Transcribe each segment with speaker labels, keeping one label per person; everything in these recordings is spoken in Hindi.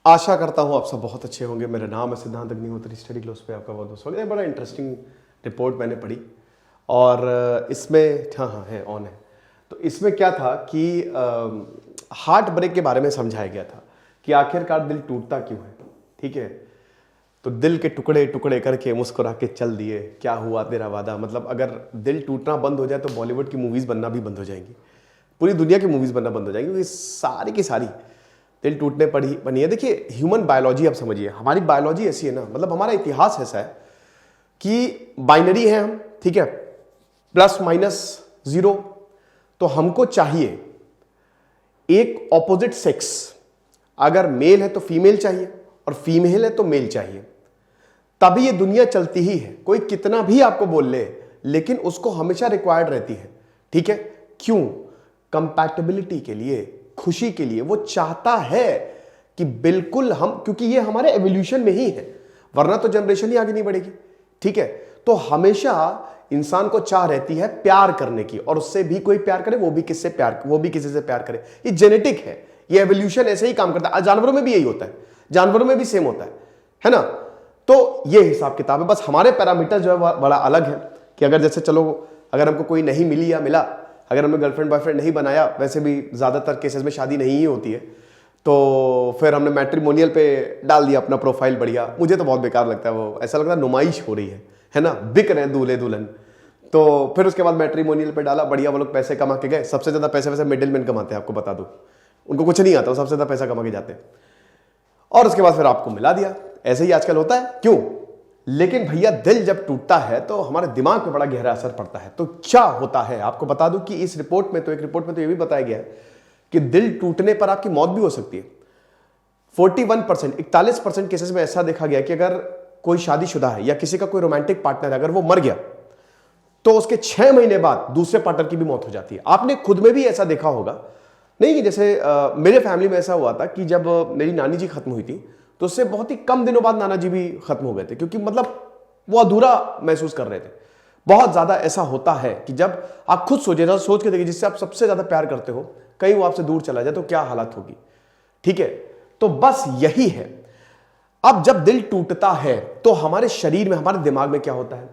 Speaker 1: आशा करता हूँ आप सब बहुत अच्छे होंगे। मेरा नाम है सिद्धांत अग्निहोत्री, स्टडी क्लोज पे आपका बहुत बहुत स्वागत है। बड़ा इंटरेस्टिंग रिपोर्ट मैंने पढ़ी और इसमें हाँ है ऑन है। तो इसमें क्या था कि हार्ट ब्रेक के बारे में समझाया गया था कि आखिरकार दिल टूटता क्यों है। ठीक है, तो दिल के टुकड़े टुकड़े करके मुस्कुरा के चल दिए, क्या हुआ तेरा वादा। मतलब अगर दिल टूटना बंद हो जाए तो बॉलीवुड की मूवीज़ बनना भी बंद हो जाएंगी, पूरी दुनिया की मूवीज़ बनना बंद हो जाएंगी, क्योंकि सारी की सारी दिल टूटने पर ही बनी है। देखिए ह्यूमन बायोलॉजी आप समझिए, हमारी बायोलॉजी ऐसी है ना, मतलब हमारा इतिहास ऐसा है कि बाइनरी है हम, ठीक है, प्लस माइनस जीरो। तो हमको चाहिए एक ऑपोजिट सेक्स, अगर मेल है तो फीमेल चाहिए और फीमेल है तो मेल चाहिए, तभी ये दुनिया चलती ही है। कोई कितना भी आपको बोल ले, लेकिन उसको हमेशा रिक्वायर्ड रहती है। ठीक है, क्यों? कंपैटिबिलिटी के लिए, खुशी के लिए। वो चाहता है कि बिल्कुल हम, क्योंकि ये हमारे एवोल्यूशन में ही है, वरना तो जनरेशन ही आगे नहीं बढ़ेगी। ठीक है, तो हमेशा इंसान को चाह रहती है प्यार करने की, और उससे भी कोई प्यार करे, वो भी किसी से प्यार करे। ये जेनेटिक है, ये एवोल्यूशन ऐसे ही काम करता है। जानवरों में भी यही होता है, जानवरों में भी सेम होता है ना। तो ये हिसाब किताब है, बस हमारे पैरामीटर जो है बड़ा अलग है। कि अगर जैसे चलो, अगर हमको कोई नहीं मिली या मिला, अगर हमने गर्लफ्रेंड बॉयफ्रेंड नहीं बनाया, वैसे भी ज़्यादातर केसेस में शादी नहीं ही होती है, तो फिर हमने मैट्रिमोनियल पे डाल दिया अपना प्रोफाइल बढ़िया। मुझे तो बहुत बेकार लगता है वो, ऐसा लगता है नुमाइश हो रही है ना, बिक रहे हैं दूल्हे दुल्हन। तो फिर उसके बाद मैट्रिमोनियल पे डाला, बढ़िया, वो लोग पैसे कमा के गए। सबसे ज़्यादा पैसे वैसे मिडिल मैन कमाते हैं, आपको बता दूँ, उनको कुछ नहीं आता, वो सबसे ज़्यादा पैसा कमा के जाते हैं। और उसके बाद फिर आपको मिला दिया। ऐसे ही आजकल होता है, क्यों? लेकिन भैया दिल जब टूटता है तो हमारे दिमाग पे बड़ा गहरा असर पड़ता है। तो क्या होता है आपको बता दूं कि इस रिपोर्ट में तो, एक रिपोर्ट में तो ये भी बताया गया है कि दिल टूटने पर आपकी मौत भी हो सकती है। 41% केसेस में ऐसा देखा गया कि अगर कोई शादीशुदा है या किसी का कोई रोमांटिक पार्टनर है, अगर वो मर गया तो उसके 6 महीने बाद दूसरे पार्टनर की भी मौत हो जाती है। आपने खुद में भी ऐसा देखा होगा, नहीं? जैसे मेरे फैमिली में ऐसा हुआ था कि जब मेरी नानी जी खत्म हुई थी, तो उससे बहुत ही कम दिनों बाद नाना जी भी खत्म हो गए थे, क्योंकि मतलब वो अधूरा महसूस कर रहे थे। बहुत ज्यादा ऐसा होता है कि जब आप खुद सोच के देखिए, जिससे आप सबसे ज्यादा प्यार करते हो, कहीं वो आपसे दूर चला जाए तो क्या हालत होगी। ठीक है, तो बस यही है। अब जब दिल टूटता है तो हमारे शरीर में, हमारे दिमाग में क्या होता है?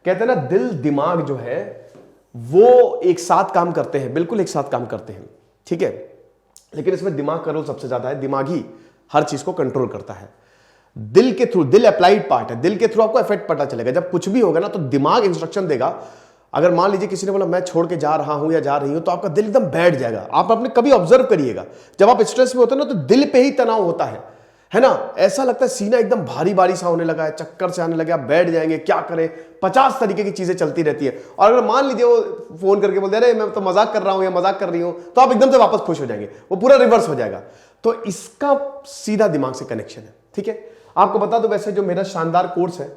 Speaker 1: कहते हैं ना, दिल दिमाग जो है वो एक साथ काम करते हैं, बिल्कुल एक साथ काम करते हैं। ठीक है, लेकिन इसमें दिमाग का रोल सबसे ज्यादा है। दिमाग ही हर चीज को कंट्रोल करता है। दिल के थ्रू, दिल अप्लाइड पार्ट है, दिल के थ्रू आपको इफेक्ट पता चलेगा। जब कुछ भी होगा ना तो दिमाग इंस्ट्रक्शन देगा। अगर मान लीजिए किसी ने बोला मैं छोड़ के जा रहा हूं या जा रही हूं, तो आपका दिल एकदम बैठ जाएगा। आप अपने कभी ऑब्जर्व करिएगा, जब आप स्ट्रेस में होते हैं ना, तो दिल पे ही तनाव होता है ना। ऐसा लगता है सीना एकदम भारी भारी सा होने लगा है, चक्कर से आने लगे, आप बैठ जाएंगे, क्या करें, 50 तरीके की चीजें चलती रहती है। और अगर मान लीजिए वो फोन करके बोलते अरे मैं तो मजाक कर रहा हूं या मजाक कर रही हूं, तो आप एकदम से वापस खुश हो जाएंगे, वो पूरा रिवर्स हो जाएगा। तो इसका सीधा दिमाग से कनेक्शन है। ठीक है, आपको बता दो, वैसे जो मेरा शानदार कोर्स है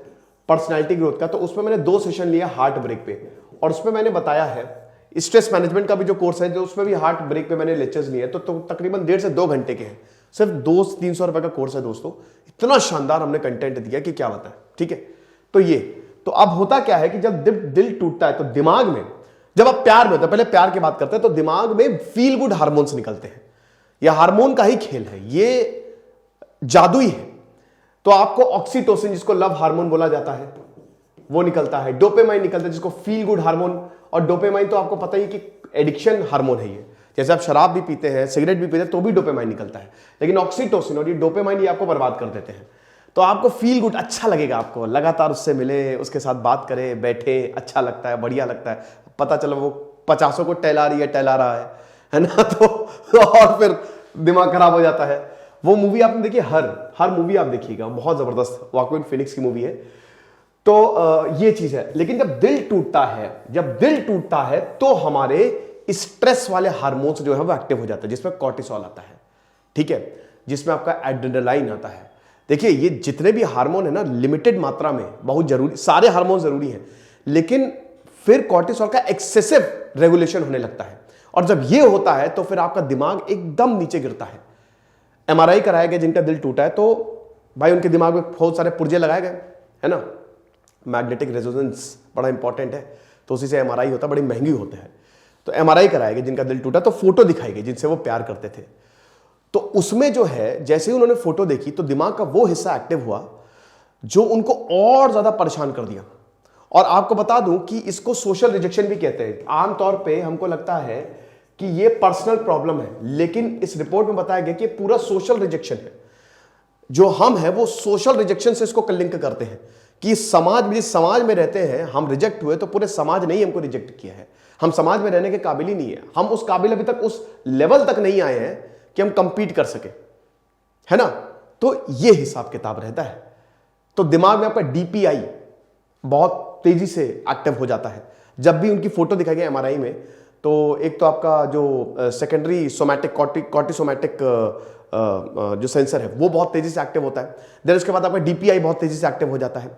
Speaker 1: पर्सनालिटी ग्रोथ का, तो उसमें मैंने 2 सेशन लिया हार्ट ब्रेक पे, और उसमें मैंने बताया है स्ट्रेस मैनेजमेंट का भी जो कोर्स है, जो उसमें भी हार्ट ब्रेक पे मैंने लेक्चर्स लिए। तो तकरीबन 1.5 से 2 घंटे के हैं, सिर्फ 200-300 रुपए का कोर्स है दोस्तों। इतना शानदार हमने कंटेंट दिया कि क्या बताएं। ठीक है, तो ये तो अब होता क्या है कि जब दिल टूटता है तो दिमाग में, जब आप प्यार में होते हैं, पहले प्यार की बात करते हैं, तो दिमाग में फील गुड हार्मोन्स निकलते हैं। यह हार्मोन का ही खेल है, ये जादुई है। तो आपको ऑक्सीटोसिन, जिसको लव हार्मोन बोला जाता है, वो निकलता है। डोपामाइन निकलता है, जिसको फील गुड हार्मोन। और डोपामाइन तो आपको पता ही कि एडिक्शन हार्मोन है ये। जैसे आप शराब भी पीते हैं, सिगरेट भी पीते हैं, तो भी डोपामाइन निकलता है। लेकिन ऑक्सीटोसिन और ये डोपामाइन ये आपको बर्बाद कर देते हैं। तो आपको फील गुड, अच्छा लगेगा, आपको लगातार उससे मिले, उसके साथ बात करें, बैठे, अच्छा लगता है, बढ़िया लगता है। पता चलो वो 50 को टहला रहा है ना, तो और फिर दिमाग खराब हो जाता है। वो मूवी आपने देखी, हर मूवी आप देखिएगा, बहुत जबरदस्त, वाकिन फिनिक्स की मूवी है। तो ये चीज है। लेकिन जब दिल टूटता है तो हमारे स्ट्रेस वाले हार्मोन्स जो है वो एक्टिव हो जाते हैं, जिसमें कॉर्टिसोल आता है। ठीक है, जिसमें आपका एड्रेनालाइन आता है। देखिए ये जितने भी हार्मोन है ना, लिमिटेड मात्रा में, बहुत जरूरी, सारे हार्मोन जरूरी हैं, लेकिन फिर कॉर्टिसोल का एक्सेसिव रेगुलेशन होने लगता है। और जब ये होता है तो फिर आपका दिमाग एकदम नीचे गिरता है। MRI कराया गया जिनका दिल टूटा है, तो भाई उनके दिमाग में बहुत सारे पुर्जे लगाए गए, है ना। मैग्नेटिक रेजोनेंस बड़ा इंपॉर्टेंट है, तो उसी से MRI होता है, बड़ी महंगी होते हैं। तो MRI कराया गया जिनका दिल टूटा, तो फोटो दिखाई गई जिनसे वो प्यार करते थे। तो उसमें जो है, जैसे ही उन्होंने फोटो देखी तो दिमाग का वो हिस्सा एक्टिव हुआ जो उनको और ज्यादा परेशान कर दिया। और आपको बता दूं कि इसको सोशल रिजेक्शन भी कहते हैं। आमतौर पे हमको लगता है कि ये पर्सनल प्रॉब्लम है, लेकिन इस रिपोर्ट में बताया गया कि ये पूरा सोशल रिजेक्शन है। जो हम है वो सोशल रिजेक्शन से इसको लिंक करते हैं कि जिस समाज में रहते हैं हम रिजेक्ट हुए, तो पूरे समाज ने ही हमको रिजेक्ट किया है। हम समाज में रहने के काबिल ही नहीं है, हम उस काबिल अभी तक उस लेवल तक नहीं आए हैं कि हम कंपीट कर सके, है ना। तो ये हिसाब किताब रहता है। तो दिमाग में आपका डीपीआई बहुत तेजी से एक्टिव हो जाता है जब भी उनकी फोटो दिखाई गई एमआरआई में। तो एक तो आपका जो सेकेंडरी सोमैटिक कॉर्टिसोमैटिक जो सेंसर है वो बहुत तेजी से एक्टिव होता है। देन उसके बाद आपका डीपीआई बहुत तेजी से एक्टिव हो जाता है।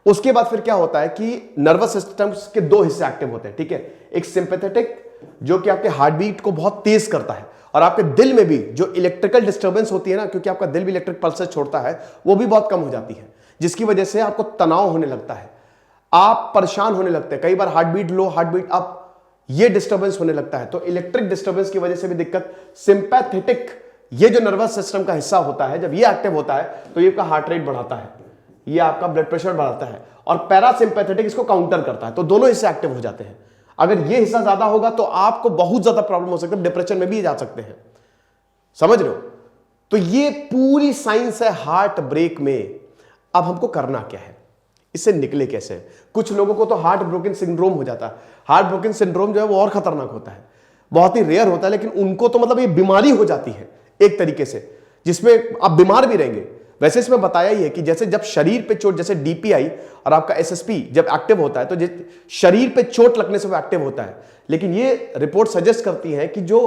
Speaker 1: उसके बाद फिर क्या होता है कि नर्वस सिस्टम के दो हिस्से एक्टिव होते हैं, ठीक है। एक सिंपैथेटिक जो कि आपके हार्ट बीट को बहुत तेज करता है, और आपके दिल में भी जो इलेक्ट्रिकल डिस्टर्बेंस होती है ना, क्योंकि आपका दिल भी इलेक्ट्रिक पल्सेस छोड़ता है, वो भी बहुत कम हो जाती है, जिसकी वजह से आपको तनाव होने लगता है, आप परेशान होने लगते हैं, कई बार हार्ट बीट लो, हार्ट बीट अप, ये डिस्टर्बेंस होने लगता है। तो इलेक्ट्रिक डिस्टर्बेंस की वजह से भी दिक्कत। सिंपैथेटिक ये जो नर्वस सिस्टम का हिस्सा होता है, जब ये एक्टिव होता है तो ये आपका हार्ट रेट बढ़ाता है, ये आपका ब्लड प्रेशर बढ़ाता है, और पैरासिम्पैथेटिक इसको काउंटर करता है। तो दोनों हिस्से एक्टिव हो जाते हैं। अगर ये हिस्सा ज्यादा होगा तो आपको बहुत ज्यादा प्रॉब्लम हो सकती है, डिप्रेशन में भी जा सकते हैं, समझ रहे हो। तो ये पूरी साइंस है हार्ट ब्रेक में। अब हमको करना क्या है, इससे निकले कैसे। कुछ लोगों को तो हार्ट ब्रोकन सिंड्रोम हो जाता है। हार्ट ब्रोकन सिंड्रोम जो है वो और खतरनाक होता है, बहुत ही रेयर होता है, लेकिन उनको तो मतलब ये बीमारी हो जाती है एक तरीके से, जिसमें आप बीमार भी रहेंगे। वैसे इसमें बताया ही है कि जैसे जब शरीर पे चोट, जैसे डीपीआई और आपका एसएसपी जब एक्टिव होता है तो शरीर पे चोट लगने से वो एक्टिव होता है। लेकिन ये रिपोर्ट सजेस्ट करती है कि जो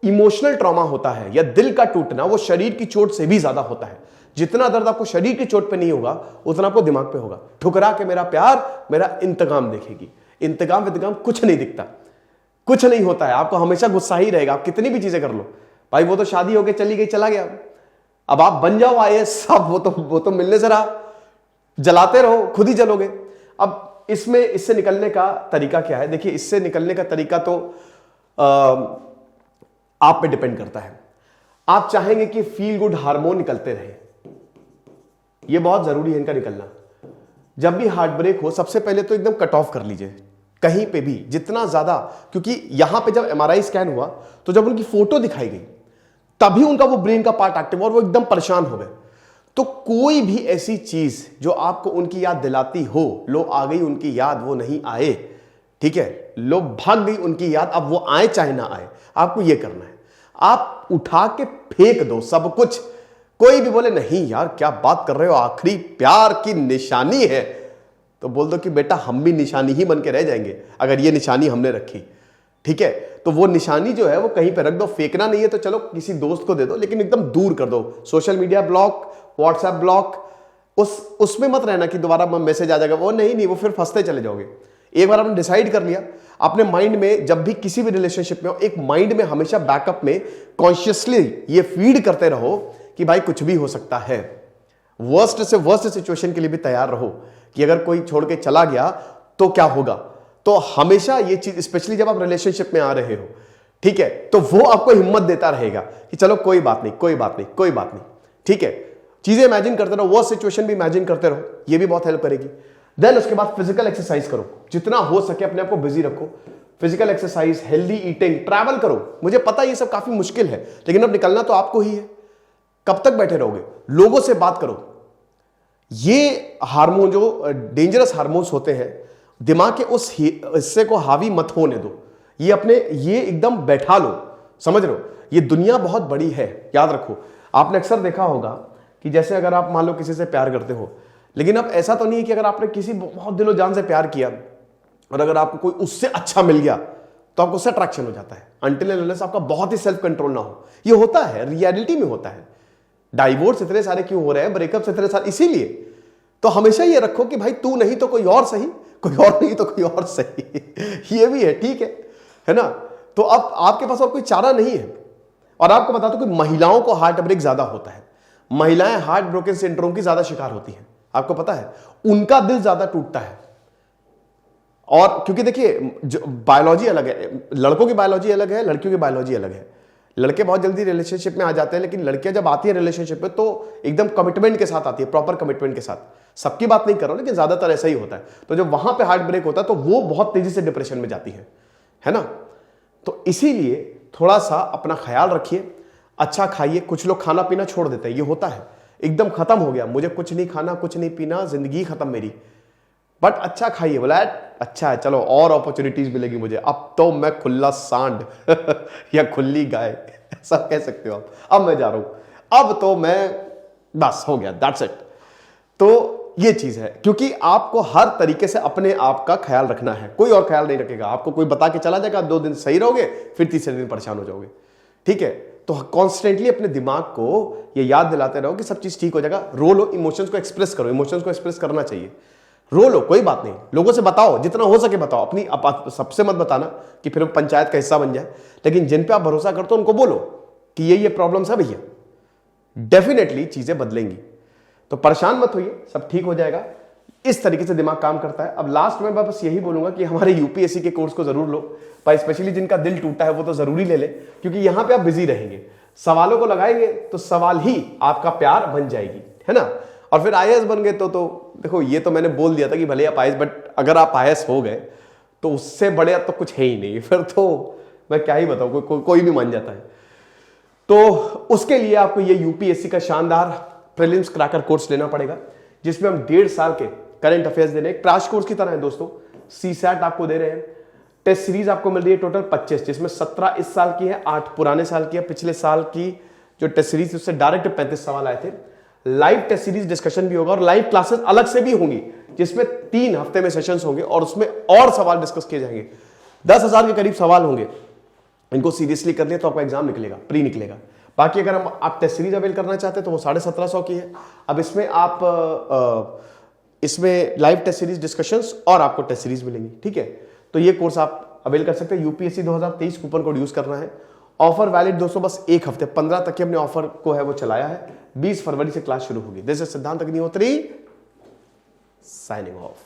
Speaker 1: इमोशनल ट्रॉमा होता है या दिल का टूटना, वो शरीर की चोट से भी ज्यादा होता है। जितना दर्द आपको शरीर की चोट पे नहीं होगा, उतना आपको दिमाग पे होगा। ठुकरा के मेरा प्यार मेरा इंतकाम देखेगी। इंतकाम वितकाम कुछ नहीं दिखता, कुछ नहीं होता है। आपको हमेशा गुस्सा ही रहेगा, आप कितनी भी चीजें कर लो। भाई वो तो शादी होके चली गई, चला गया, अब आप बन जाओ आईएएस साहब, वो तो मिलने से रहा, जलाते रहो, खुद ही जलोगे। अब इससे निकलने का तरीका क्या है? देखिए, इससे निकलने का तरीका तो आप पे डिपेंड करता है। आप चाहेंगे कि फील गुड हार्मोन निकलते रहे, ये बहुत जरूरी है इनका निकलना। जब भी हार्ट ब्रेक हो, सबसे पहले तो एकदम कट ऑफ कर लीजिए कहीं पे भी, जितना ज्यादा, क्योंकि यहां पे जब एमआरआई स्कैन हुआ तो जब उनकी फोटो दिखाई गई तभी उनका वो ब्रेन का पार्ट एक्टिव और वो एकदम परेशान हो गए। तो कोई भी ऐसी चीज जो आपको उनकी याद दिलाती हो, लो आ गई उनकी याद, वो नहीं आए, ठीक है, लो भाग गई उनकी याद, अब वो आए चाहे ना आए, आपको ये करना है। आप उठा के फेंक दो सब कुछ। कोई भी बोले नहीं यार क्या बात कर रहे हो, आखिरी प्यार की निशानी है, तो बोल दो कि बेटा हम भी निशानी ही बन के रह जाएंगे अगर ये निशानी हमने रखी, ठीक है। तो वो निशानी जो है वो कहीं पे रख दो, फेंकना नहीं है तो चलो किसी दोस्त को दे दो, लेकिन एकदम दूर कर दो। Social media block, WhatsApp block, उसमें मत रहना कि दोबारा मैसेज आ जाएगा, वो नहीं, वो फिर फंसते चले जाओगे। एक बार आपने डिसाइड कर लिया, अपने माइंड में जब भी किसी भी रिलेशनशिप में हो, एक माइंड में हमेशा बैकअप में कॉन्शियसली ये फीड करते रहो कि भाई कुछ भी हो सकता है। वर्स्ट से वर्स्ट सिचुएशन के लिए भी तैयार रहो कि अगर कोई छोड़ के चला गया तो क्या होगा। तो हमेशा ये चीज, स्पेशली जब आप रिलेशनशिप में आ रहे हो, ठीक है, तो वो आपको हिम्मत देता रहेगा कि चलो कोई बात नहीं, कोई बात नहीं, कोई बात नहीं, ठीक है। चीजें इमेजिन करते रहो, वो सिचुएशन भी इमेजिन करते रहो, ये भी बहुत हेल्प करेगी। देन उसके बाद फिजिकल एक्सरसाइज करो, जितना हो सके अपने आप को बिजी रखो। Physical exercise, healthy eating, travel करो। मुझे पता है ये सब काफी मुश्किल है, लेकिन अब निकलना तो आपको ही है। कब तक बैठे रहोगे? लोगों से बात करो। ये हार्मोन जो डेंजरस हार्मोन्स होते हैं, दिमाग के उस हिस्से को हावी मत होने दो। ये एकदम बैठा लो, समझ रहे हो। ये दुनिया बहुत बड़ी है, याद रखो। आपने अक्सर देखा होगा कि जैसे अगर आप मान लो किसी से प्यार करते हो, लेकिन अब ऐसा तो नहीं है कि अगर आपने किसी बहुत दिलो जान से प्यार किया और अगर आपको कोई उससे अच्छा मिल गया तो आपको उससे अट्रैक्शन हो जाता है, अनटिल एंड अनलेस आपका बहुत ही सेल्फ कंट्रोल ना हो। ये होता है, रियलिटी में होता है। डाइवोर्स इतने सारे क्यों हो रहे हैं, ब्रेकअप इतने सारे, इसीलिए। तो हमेशा ये रखो कि भाई तू नहीं तो कोई और सही, कोई और नहीं तो कोई और सही। ये भी है, ठीक है ना। तो अब आपके पास और कोई चारा नहीं है। और आपको बता दो कि महिलाओं को हार्ट ब्रेक ज्यादा होता है। महिलाएं हार्ट ब्रोकन सिंड्रोम की ज्यादा शिकार होती हैं, आपको पता है। उनका दिल ज्यादा टूटता है। और क्योंकि देखिए बायोलॉजी अलग है, लड़कों की बायोलॉजी अलग है, लड़कियों की बायोलॉजी अलग है। लड़के बहुत जल्दी रिलेशनशिप में आ जाते हैं, लेकिन लड़कियां जब आती है रिलेशनशिप में तो एकदम कमिटमेंट के साथ आती है, प्रॉपर कमिटमेंट के साथ। सबकी बात नहीं कर रहा हूं, लेकिन ज्यादातर ऐसा ही होता है। तो जब वहां पे हार्ट ब्रेक होता है तो वो बहुत तेजी से डिप्रेशन में जाती है ना। तो इसीलिए थोड़ा सा अपना ख्याल रखिए, अच्छा खाइए। कुछ लोग खाना पीना छोड़ देते हैं, ये होता है, एकदम खत्म हो गया, मुझे कुछ नहीं खाना, कुछ नहीं पीना, जिंदगी खत्म मेरी। बट अच्छा खाइए, बोला अच्छा है, चलो और अपॉर्चुनिटीज मिलेगी मुझे, अब तो मैं खुला सांड या खुली गाय, ऐसा कह सकते हो आप। अब मैं जा रहा हूं, अब तो मैं बस हो गया, दैट्स इट। तो ये चीज है, क्योंकि आपको हर तरीके से अपने आप का ख्याल रखना है, कोई और ख्याल नहीं रखेगा। आपको कोई बता के चला जाएगा, 2 दिन सही रहोगे, फिर तीसरे दिन परेशान हो जाओगे, ठीक है। तो कॉन्स्टेंटली अपने दिमाग को ये याद दिलाते रहो कि सब चीज ठीक हो जाएगा। रो लो, इमोशंस को एक्सप्रेस करो, इमोशंस को एक्सप्रेस करना चाहिए। रो लो, कोई बात नहीं, लोगों से बताओ, जितना हो सके बताओ। अपनी सबसे मत बताना कि फिर पंचायत का हिस्सा बन जाए, लेकिन जिन पे आप भरोसा करते हो उनको बोलो कि ये प्रॉब्लम्स है भैया, डेफिनेटली चीजें बदलेंगी। तो परेशान मत होइए, सब ठीक हो जाएगा। इस तरीके से दिमाग काम करता है। अब लास्ट में मैं बस यही बोलूंगा कि हमारे यूपीएससी के कोर्स को जरूर लो, पर स्पेशली जिनका दिल टूटा है वो तो जरूरी ले ले, क्योंकि यहां पे आप बिजी रहेंगे, सवालों को लगाएंगे तो सवाल ही आपका प्यार बन जाएगी, है ना। और फिर आईएएस बन गए तो देखो, ये तो मैंने बोल दिया था कि भले आप आईएएस, बट अगर आप आईएएस हो गए तो उससे बड़े तो कुछ है ही नहीं, फिर तो मैं क्या ही बताऊं, कोई भी मान जाता है। तो उसके लिए आपको ये यूपीएससी का शानदार प्रीलिम्स क्रैकर कोर्स लेना पड़ेगा, जिसमें हम 1.5 साल के करंट अफेयर्स दे रहे हैं, क्रैश कोर्स की तरह है दोस्तों। सीसैट आपको दे रहे हैं, टेस्ट सीरीज आपको मिल रही है टोटल 25, जिसमें 17 इस साल की है, 8 पुराने साल की है। पिछले साल की जो टेस्ट सीरीज उससे डायरेक्ट 35 सवाल आए थे। लाइव टेस्ट सीरीज डिस्कशन भी होगा और लाइव क्लासेस अलग से भी होंगी, जिसमें 3 हफ्ते में सेशंस होंगे और उसमें और सवाल डिस्कस किए जाएंगे। 10,000 के करीब सवाल होंगे। इनको सीरियसली कर लिया तो आपका एग्जाम निकलेगा, प्री निकलेगा। बाकी अगर आप टेस्ट सीरीज अवेल करना चाहते हैं तो वो 1750 की है। अब इसमें आप इसमें लाइव टेस्ट सीरीज डिस्कशंस और आपको टेस्ट सीरीज मिलेंगी, ठीक है। तो ये कोर्स आप अवेल कर सकते हैं। यूपीएससी 2023 कूपन कोड यूज करना है। ऑफर वैलिड दोस्तों बस 1 हफ्ते, 15 तक के अपने ऑफर को है वो चलाया है। 20 फरवरी से क्लास शुरू होगी। दिस इज सिद्धांत अग्निहोत्री साइनिंग ऑफ।